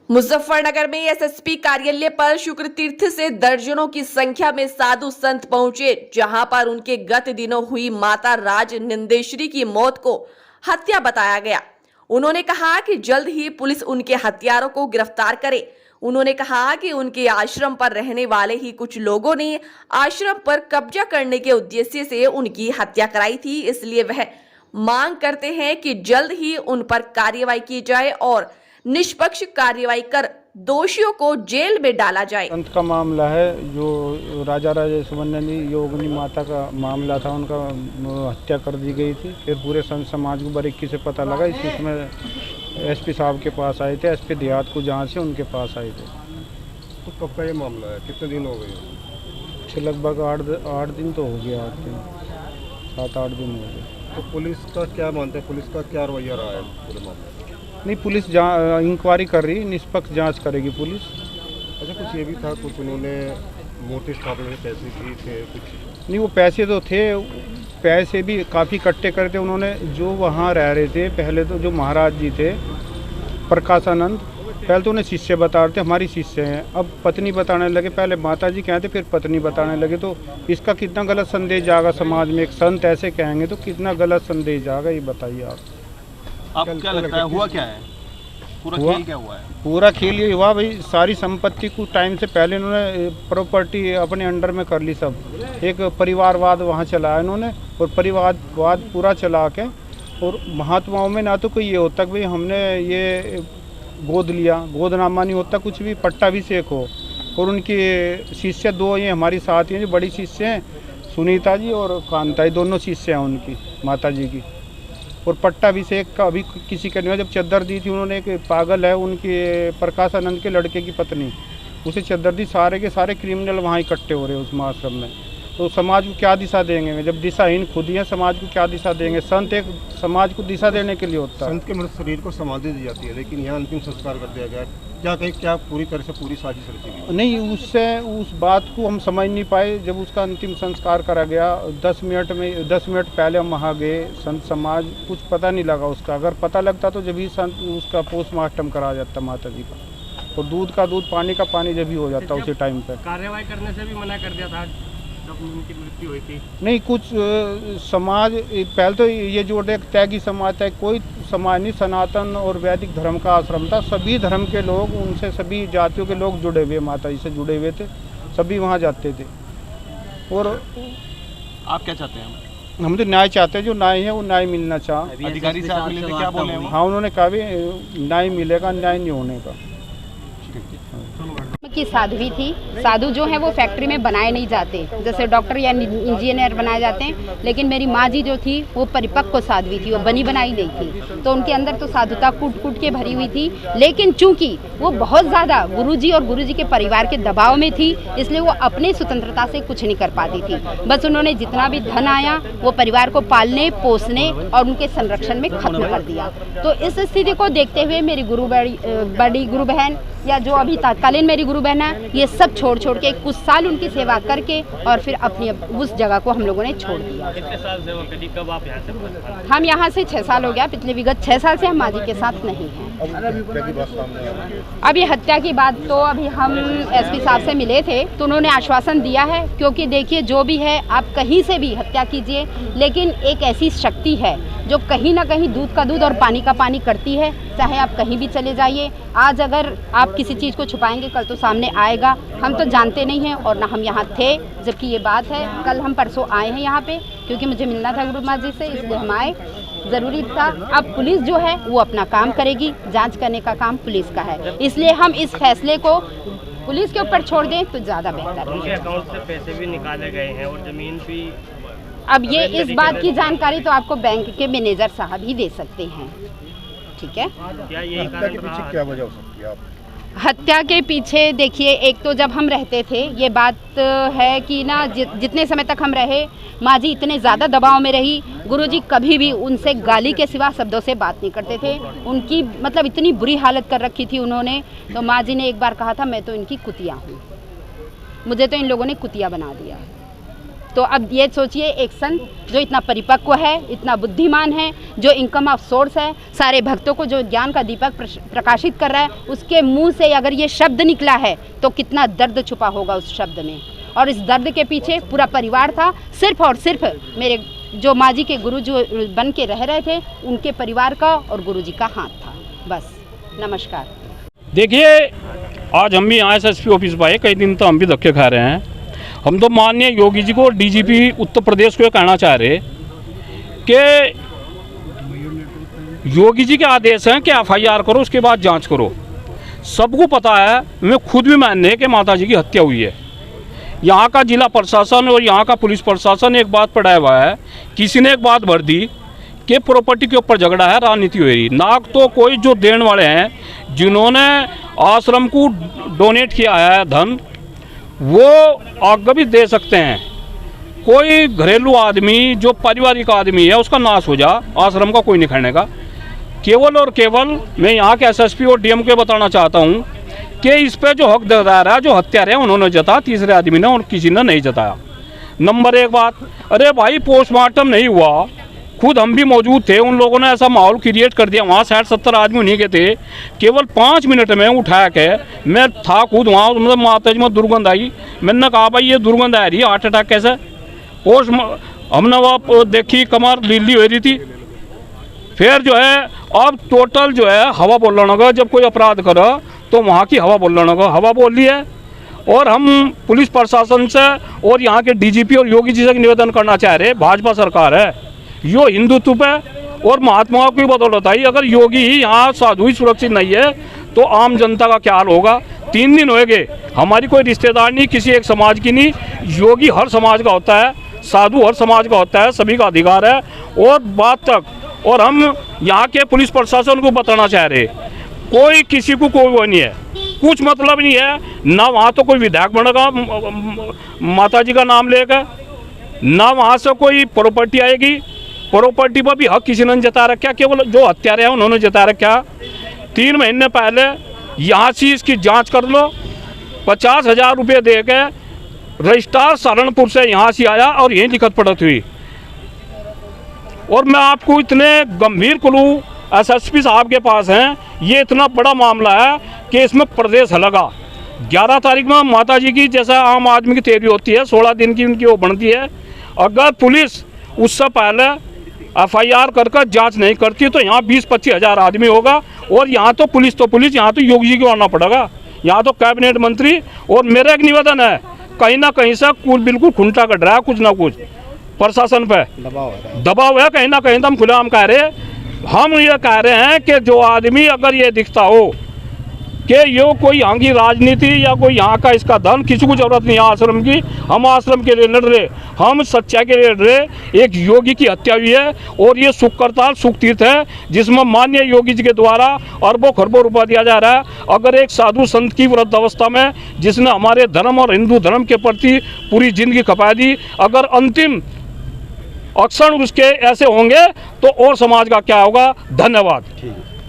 मुजफ्फरनगर में एसएसपी कार्यालय पर शुक्र तीर्थ से दर्जनों की संख्या में साधु संत पहुंचे, जहां पर उनके गत दिनों हुई माता राज निंदेश्वरी की मौत को हत्या बताया गया। उन्होंने कहा कि जल्द ही पुलिस उनके हत्यारों को गिरफ्तार करे। उन्होंने कहा कि उनके आश्रम पर रहने वाले ही कुछ लोगों ने आश्रम पर कब्जा करने के उद्देश्य से उनकी हत्या कराई थी, इसलिए वह मांग करते हैं कि जल्द ही उन पर कार्रवाई की जाए और निष्पक्ष कार्रवाई कर दोषियों को जेल में डाला जाए। संत का मामला है, जो राजा राजेश्वरी योगिनी माता का मामला था, उनका हत्या कर दी गई थी। फिर पूरे संत समाज को बारीकी से पता लगा, इसमें एसपी साहब के पास आए थे, एसपी देहात को जांच से उनके पास आए थे। तो कब का ये मामला है, कितने दिन हो गए? लगभग 8 दिन तो हो गया, 8 दिन 7-8 दिन हो गए। तो पुलिस का क्या मानते हैं, पुलिस का क्या रवैया रहा है पूरे मामले? नहीं, पुलिस इंक्वायरी कर रही, निष्पक्ष जांच करेगी पुलिस। अच्छा, कुछ ये भी था, कुछ उन्होंने मूर्ति स्थापना में पैसे दिए थे कुछ? नहीं, वो पैसे तो थे, पैसे भी काफ़ी इकट्ठे करते उन्होंने। जो वहाँ रह रहे थे पहले, तो जो महाराज जी थे प्रकाशानंद, पहले तो उन्हें शिष्य बता रहे थे हमारी शिष्य हैं, अब पत्नी बताने लगे। पहले माता जी कहते फिर पत्नी बताने लगे। तो इसका कितना गलत संदेश जाएगा समाज में? एक संत ऐसे कहेंगे तो कितना गलत संदेश जाएगा, ये बताइए आप। क्या लगता है हुआ क्या है? पूरा खेल क्या हुआ है? पूरा खेल ये हुआ भाई, सारी संपत्ति कुछ टाइम से पहले इन्होंने प्रॉपर्टी अपने अंडर में कर ली सब। एक परिवारवाद वहाँ चलाया इन्होंने, और परिवारवाद पूरा चला के, और महात्माओं में ना तो कोई ये होता कि भाई हमने ये गोद लिया, गोदनामा नहीं होता कुछ भी, पट्टाभिषेक हो। और उनकी शिष्य 2 ये हमारी साथी हैं, जो बड़ी शिष्य हैं, सुनीता जी और कांता, दोनों शिष्य हैं उनकी माता जी की। और पट्टाभिषेक का अभी किसी का नहीं हुआ। जब चद्दर दी थी उन्होंने, एक पागल है उनके प्रकाशानंद के लड़के की पत्नी, उसे चद्दर दी। सारे के सारे क्रिमिनल वहाँ इकट्ठे हो रहे हैं उस आश्रम में। तो समाज को क्या दिशा देंगे? जब दिशाहीन खुद ही है, समाज को क्या दिशा देंगे? संत एक समाज को दिशा देने के लिए होता है। संत के मृत शरीर को समाधि दी जाती है, लेकिन यहाँ अंतिम संस्कार कर दिया गया। क्या पूरी तरह से पूरी साजिश रची गई? नहीं, उससे उस बात को हम समझ नहीं पाए। जब उसका अंतिम संस्कार करा गया 10 मिनट पहले हम वहाँ गए, संत समाज कुछ पता नहीं लगा उसका। अगर पता लगता तो जब ही संत उसका पोस्टमार्टम करा जाता माता जी का, और दूध का दूध, पानी का पानी जब ही हो जाता उसी टाइम पर। कार्रवाई करने से भी मना कर दिया था जब उनकी मृत्यु हुई थी। नहीं, कुछ समाज पहले तो ये जोड़ दे, त्यागी समाज है, कोई समाज नहीं, सनातन और वैदिक धर्म का आश्रम था। सभी धर्म के लोग, उनसे सभी जातियों के लोग जुड़े हुए, माता जी से जुड़े हुए थे, सभी वहाँ जाते थे। और आप क्या चाहते हैं? हम तो न्याय चाहते हैं, जो न्याय है वो न्याय मिलना चाह। अधिकारी से आप मिले थे, क्या बोले? हाँ, उन्होंने कहा भी न्याय मिलेगा, न्याय नहीं होने का। की साध्वी थी। साधु जो है वो फैक्ट्री में बनाए नहीं जाते, जैसे डॉक्टर या इंजीनियर बनाए जाते हैं, लेकिन मेरी माँ जी जो थी वो परिपक्व साध्वी थी, वो बनी बनाई नहीं थी। तो उनके अंदर तो साधुता कूट कूट के भरी हुई थी, लेकिन चूंकि वो बहुत ज़्यादा गुरुजी और गुरुजी के परिवार के दबाव में थी, इसलिए वो अपनी स्वतंत्रता से कुछ नहीं कर पाती थी। बस उन्होंने जितना भी धन आया वो परिवार को पालने, पोसने और उनके संरक्षण में खत्म कर दिया। तो इस स्थिति को देखते हुए मेरी बड़ी गुरु बहन, या जो अभी तत्कालीन मेरी गुरु बहन है, ये सब छोड़ के कुछ साल उनकी सेवा करके और फिर अपनी उस जगह को हम लोगों ने छोड़ दिया। कितने साल सेवा करी? कब आप यहाँ से? हम यहाँ से 6 साल हो गया। पिछले विगत 6 साल से हम माँ जी के साथ नहीं हैं। अभी हत्या की बात तो अभी हम एसपी साहब से मिले थे, तो उन्होंने आश्वासन दिया है, क्योंकि देखिए जो भी है, आप कहीं से भी हत्या कीजिए, लेकिन एक ऐसी शक्ति है जो कहीं ना कहीं दूध का दूध और पानी का पानी करती है। चाहे आप कहीं भी चले जाइए, आज अगर आप किसी चीज़ को छुपाएंगे, कल तो सामने आएगा। हम तो जानते नहीं हैं, और ना हम यहाँ थे जबकि ये बात है। कल हम परसों आए हैं यहाँ पे, क्योंकि मुझे मिलना था गुरु माँ जी से, इसलिए हम आए, ज़रूरी था। अब पुलिस जो है वो अपना काम करेगी, जांच करने का काम पुलिस का है, इसलिए हम इस फैसले को पुलिस के ऊपर छोड़ दें तो ज़्यादा बेहतर है। उनके अकाउंट से पैसे भी निकाले गए हैं और ज़मीन भी। अब ये इस बात की जानकारी तो आपको बैंक के मैनेजर साहब ही दे सकते हैं, ठीक है? क्या यही हत्या के पीछे क्या वजह हो सकती है? आप हत्या के पीछे देखिए, एक तो जब हम रहते थे, ये बात है कि ना जितने समय तक हम रहे, माँ जी इतने ज़्यादा दबाव में रही। गुरुजी कभी भी उनसे गाली के सिवा शब्दों से बात नहीं करते थे। उनकी मतलब इतनी बुरी हालत कर रखी थी उन्होंने। तो माँ जी ने एक बार कहा था, मैं तो इनकी कुतिया हूँ, मुझे तो इन लोगों ने कुतिया बना दिया। तो अब ये सोचिए, एक संत जो इतना परिपक्व है, इतना बुद्धिमान है, जो इनकम ऑफ सोर्स है, सारे भक्तों को जो ज्ञान का दीपक प्रकाशित कर रहा है, उसके मुंह से अगर ये शब्द निकला है तो कितना दर्द छुपा होगा उस शब्द में। और इस दर्द के पीछे पूरा परिवार था, सिर्फ और सिर्फ मेरे जो माँ जी के गुरु जो बन के रह रहे थे, उनके परिवार का और गुरु जी का हाथ था। बस, नमस्कार। देखिए, आज हम भी यहाँ SSP ऑफिस पर आए, कई दिन तो हम भी धक्के खा रहे हैं। हम तो माननीय योगी जी को, DGP उत्तर प्रदेश को ये कहना चाह रहे कि योगी जी के आदेश हैं कि FIR करो, उसके बाद जांच करो। सबको पता है, मैं खुद भी मानने कि माता जी की हत्या हुई है। यहाँ का जिला प्रशासन और यहाँ का पुलिस प्रशासन एक बात पढ़ाया हुआ है, किसी ने एक बात भर दी कि प्रॉपर्टी के ऊपर झगड़ा है, राजनीति हो रही। नाक तो कोई जो देने वाले हैं, जिन्होंने आश्रम को डोनेट किया है धन, वो आगे भी दे सकते हैं। कोई घरेलू आदमी जो पारिवारिक आदमी है, उसका नाश हो जा, आश्रम का कोई नहीं खड़ेगा। केवल और केवल मैं यहाँ के SSP और DM को बताना चाहता हूँ कि इस पे जो हकदार है, जो हत्यारे हैं, उन्होंने जताया, तीसरे आदमी ने और किसी ने नहीं जताया। नंबर एक बात, अरे भाई पोस्टमार्टम नहीं हुआ, खुद हम भी मौजूद थे, उन लोगों ने ऐसा माहौल क्रिएट कर दिया। वहाँ 60-70 आदमी नहीं गए थे, केवल 5 मिनट में उठा के, मैं था खुद वहाँ, मतलब माता जी में दुर्गंध आई। मैंने कहा भाई ये दुर्गंध आ रही है, हार्ट अटैक कैसे? पोस्ट हमने वहाँ देखी, कमर लीली हो रही थी। फिर जो है अब टोटल जो है हवा बोलना होगा, जब कोई अपराध करो तो वहाँ की हवा बोलना होगा, हवा बोल ली है। और हम पुलिस प्रशासन से और यहाँ के DGP और योगी जी से निवेदन करना चाह रहे, भाजपा सरकार है, यो हिंदुत्व पे और महात्माओं की बदौलत आई। अगर योगी ही यहाँ साधु ही सुरक्षित नहीं है तो आम जनता का क्या हाल होगा? 3 दिन हो गए, हमारी कोई रिश्तेदार नहीं, किसी एक समाज की नहीं। योगी हर समाज का होता है, साधु हर समाज का होता है, सभी का अधिकार है। और बात तक, और हम यहाँ के पुलिस प्रशासन को बताना चाह रहे, कोई किसी को कोई वो नहीं है, कुछ मतलब नहीं है ना। वहाँ तो कोई विधायक बनेगा माता जी का नाम लेकर, ना वहाँ से कोई प्रॉपर्टी आएगी। प्रॉपर्टी पर भी हक किसी ने जता रखा, केवल जो हत्यारे हैं उन्होंने जता रखा। 3 महीने पहले यहाँ से इसकी जांच कर लो, 50,000 रुपये दे के रजिस्ट्रार सहारनपुर से यहाँ से आया और यहीं लिखत पढ़त हुई। और मैं आपको इतने गंभीर क्लू SSP साहब के पास हैं, ये इतना बड़ा मामला है कि इसमें प्रदेश लगा। 11 तारीख में माता जी की जैसा आम आदमी की तैयारी होती है, 16 दिन की उनकी वो बनती है। अगर पुलिस उससे पहले FIR कर जांच नहीं करती तो यहाँ 20-25 हज़ार आदमी होगा। और यहाँ तो पुलिस, यहाँ तो योगी जी को आना पड़ेगा, यहाँ तो कैबिनेट मंत्री। और मेरा एक निवेदन है, कहीं ना कहीं से बिल्कुल खुंटा कट रहा है, कुछ ना कुछ प्रशासन पे दबाव है, कहीं ना कहीं तो हम खुलेआम कह रहे हैं। हम ये कह रहे हैं कि जो आदमी अगर ये दिखता हो कि ये कोई यहाँ की राजनीति या कोई यहाँ का इसका धन, किसी को जरूरत नहीं है आश्रम की। हम आश्रम के लिए लड़ रहे, हम सच्चाई के लिए लड़ रहे। एक योगी की हत्या हुई है और ये सुख करताल, सुख तीर्थ है, जिसमें माननीय योगी जी के द्वारा अरबों खरबों रुपया दिया जा रहा है। अगर एक साधु संत की वृद्धावस्था में, जिसने हमारे धर्म और हिंदू धर्म के प्रति पूरी जिंदगी खपा दी, अगर अंतिम अक्षण उसके ऐसे होंगे तो और समाज का क्या होगा? धन्यवाद।